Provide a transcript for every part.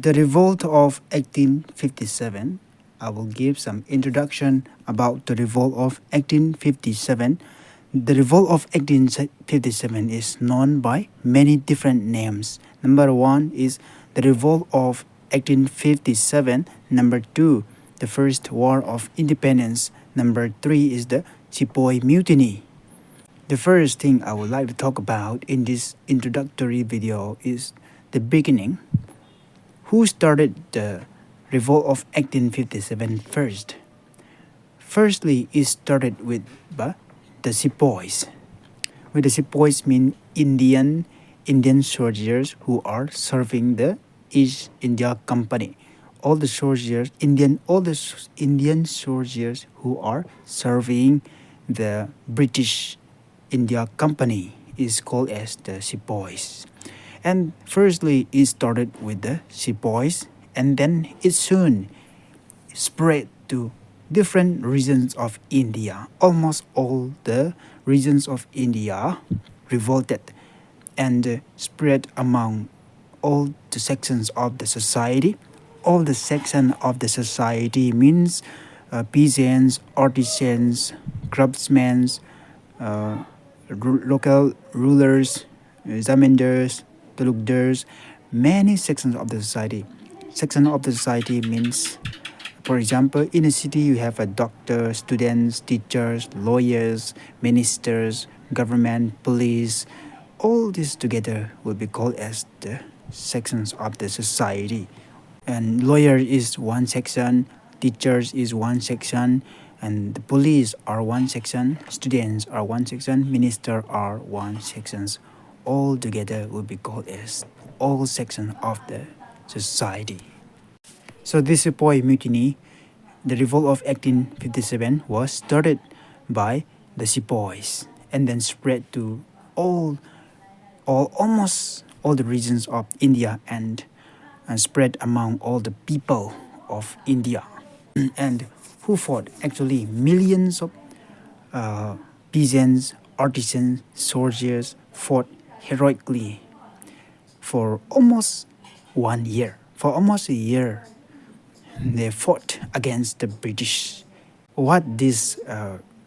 The Revolt of 1857. I will give some introduction about the Revolt of 1857. The Revolt of 1857 is known by many different names. Number one is the Revolt of 1857. Number two, the First War of Independence. Number three is the Sepoy Mutiny. The first thing I would like to talk about in this introductory video is the beginning. Who started the Revolt of 1857 first? Firstly, it started with the Sepoys. The Sepoys mean Indian soldiers who are serving the East India Company. All the Indian soldiers who are serving the British India Company is called as the Sepoys. And firstly, it started with the Sepoys, and then it soon spread to different regions of India. Almost all the regions of India revolted and spread among all the sections of the society. All the section of the society means peasants, artisans, craftsmen, local rulers, zamindars, talukdars, many sections of the society. Section of the society means, for example, in a city you have a doctor, students, teachers, lawyers, ministers, government, police. All this together will be called as the sections of the society. And lawyer is one section, teachers is one section, and the police are one section, students are one section, minister are one sections. All together will be called as all sections of the society. So this Sepoy Mutiny, the Revolt of 1857, was started by the Sepoys and then spread to almost all the regions of India and spread among all the people of India. And who fought? Actually, millions of peasants, artisans, soldiers fought heroically for almost 1 year. For almost a year, they fought against the British. What this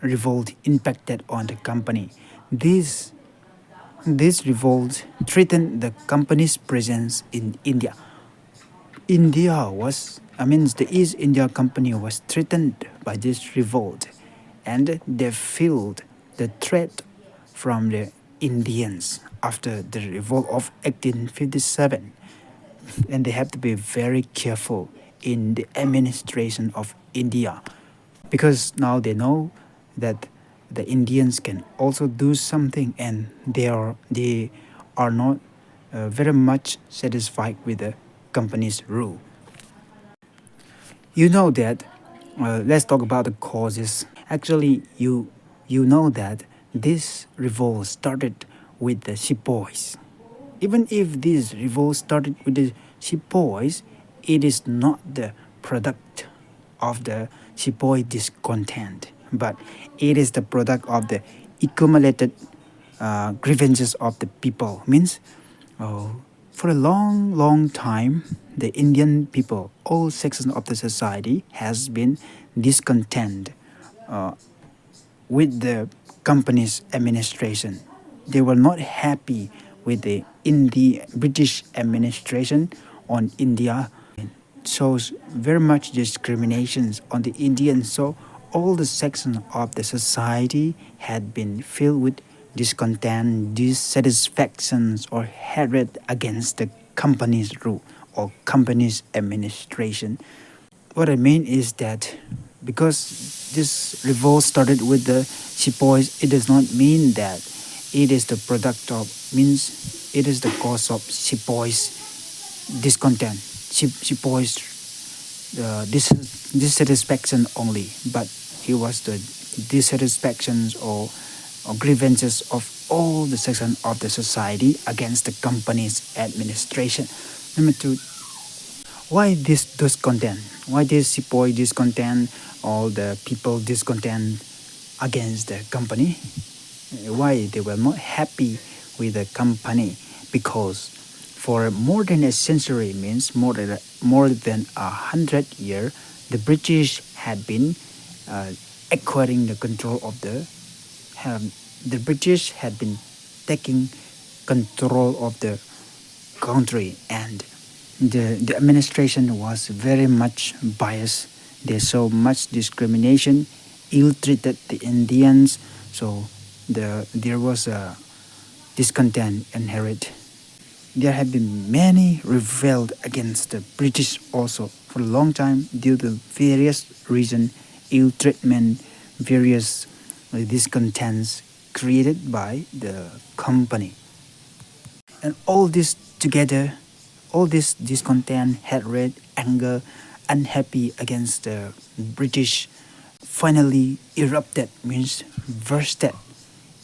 revolt impacted on the company? This revolt threatened the company's presence in India. The East India Company was threatened by this revolt, and they felt the threat from the Indians after the revolt of 1857. And they have to be very careful in the administration of India, because now they know that the Indians can also do something, and they are not very much satisfied with the company's rule. You know that, let's talk about the causes. Actually, you know that this revolt started with the Sepoys. Even if this revolt started with the Sepoys, it is not the product of the Sepoy discontent, but it is the product of the accumulated grievances of the people. Means, for a long time, the Indian people, all sections of the society, has been discontent with the company's administration. They were not happy with the British administration on India. It shows very much discriminations on the Indians. So all the sections of the society had been filled with discontent, dissatisfactions, or hatred against the company's rule or company's administration. What I mean is that because this revolt started with the Sepoys, it does not mean that it is the product of, means it is the cause of Sepoys discontent, Sepoys dissatisfaction only, but it was the dissatisfactions or grievances of all the sections of the society against the company's administration. Number two, why this discontent? Why this Sepoy discontent, all the people discontent against the company? Why they were not happy with the company? Because For more than a century, means more than 100 years, the British had been acquiring the control of the British had been taking control of the country, and the administration was very much biased. They saw much discrimination, ill-treated the Indians, so there was a discontent inherent. There have been many revolt against the British also for a long time due to various reasons, ill treatment, various discontents created by the company. And all this together, all this discontent, hatred, anger, unhappy against the British finally erupted, means bursted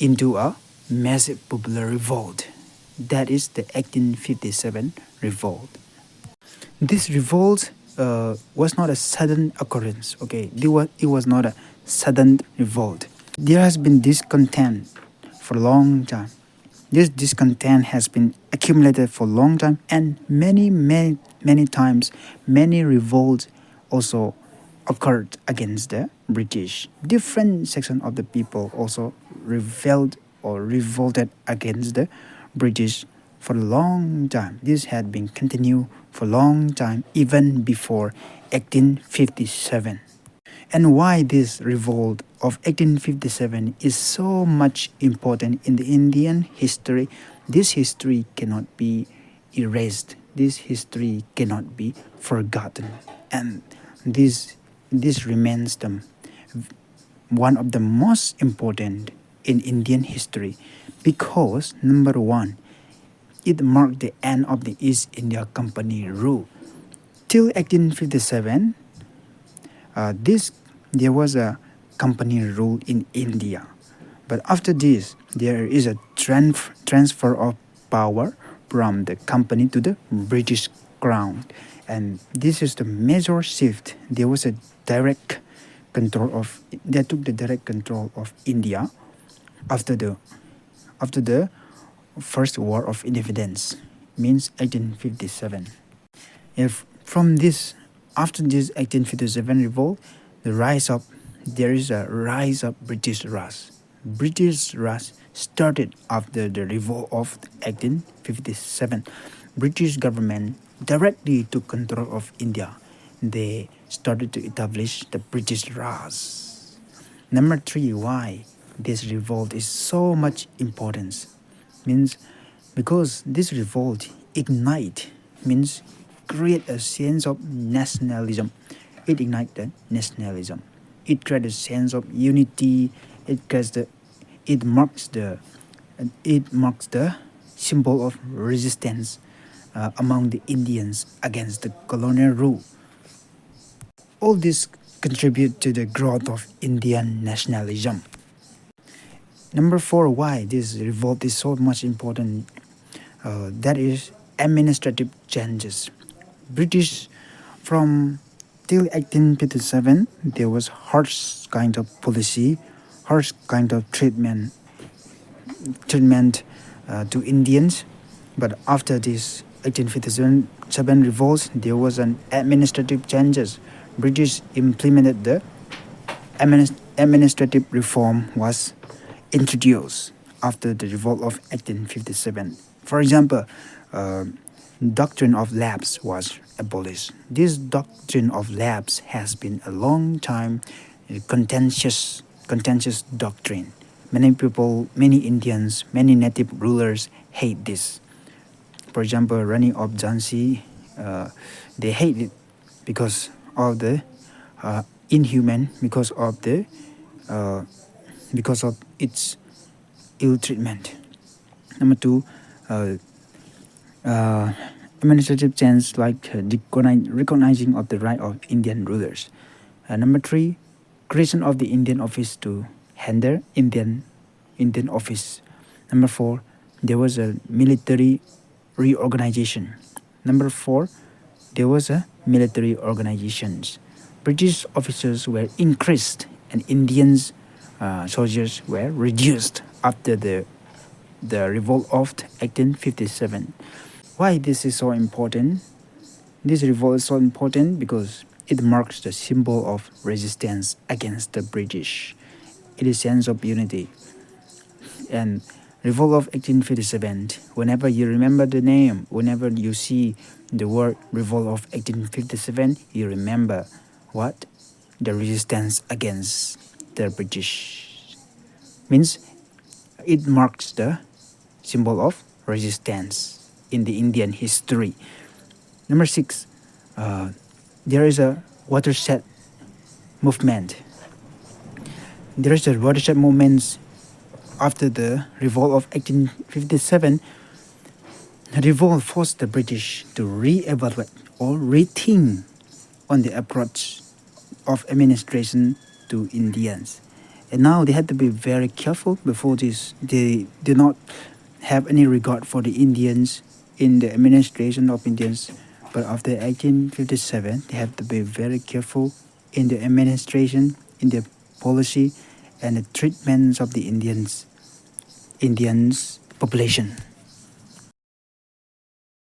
into a massive popular revolt. That is the 1857 revolt. This revolt was not a sudden occurrence, okay? It was not a sudden revolt. There has been discontent for a long time. This discontent has been accumulated for a long time, and many times, many revolts also occurred against the British. Different sections of the people also rebelled or revolted against the British for a long time. This had been continued for a long time, even before 1857. And why this revolt of 1857 is so much important in the Indian history? This history cannot be erased. This history cannot be forgotten. And this remains one of the most important in Indian history because, number one, it marked the end of the East India Company rule. Till 1857, there was a company rule in India. But after this, there is a transfer of power from the company to the British Crown. And this is the major shift. There was a direct control of, they took the direct control of India after the First War of Independence, means 1857. If from this, after this 1857 revolt, there is a rise of British Raj. British Raj started after the revolt of 1857. British government directly took control of India. They started to establish the British Raj. Number three, why this revolt is so much importance? Means because this revolt means create a sense of nationalism. It ignites the nationalism. It creates a sense of unity. It marks the symbol of resistance among the Indians against the colonial rule. All this contribute to the growth of Indian nationalism. Number four, why this revolt is so much important? That is administrative changes. British from till 1857, there was harsh kind of policy, harsh kind of treatment to Indians. But after this 1857 revolts, there was an administrative changes. British implemented the administrative reform was introduced after the revolt of 1857. For example, doctrine of lapse was abolished. This doctrine of lapse has been a long time contentious doctrine. Many people, many Indians, many native rulers hate this. For example, Rani of Jhansi, they hate it because of the inhuman, because of its ill treatment. Number two, administrative change like recognizing of the right of Indian rulers. Number three, creation of the Indian office to handle Indian office. Number four, there was a military reorganization. Number four, there was a military organizations. British officers were increased and Indians soldiers were reduced after the revolt of 1857. Why this is so important? This revolt is so important because it marks the symbol of resistance against the British. It is a sense of unity. And Revolt of 1857, whenever you remember the name, whenever you see the word Revolt of 1857, you remember what? The resistance against the British. Means it marks the symbol of resistance in the Indian history. Number 6, there is a watershed movement. There is a watershed movement after the revolt of 1857. The revolt forced the British to re-evaluate or rethink on the approach of administration to Indians. And now they had to be very careful before this. They did not have any regard for the Indians in the administration of Indians. But after 1857, they have to be very careful in the administration, in the policy, and the treatments of the Indians population.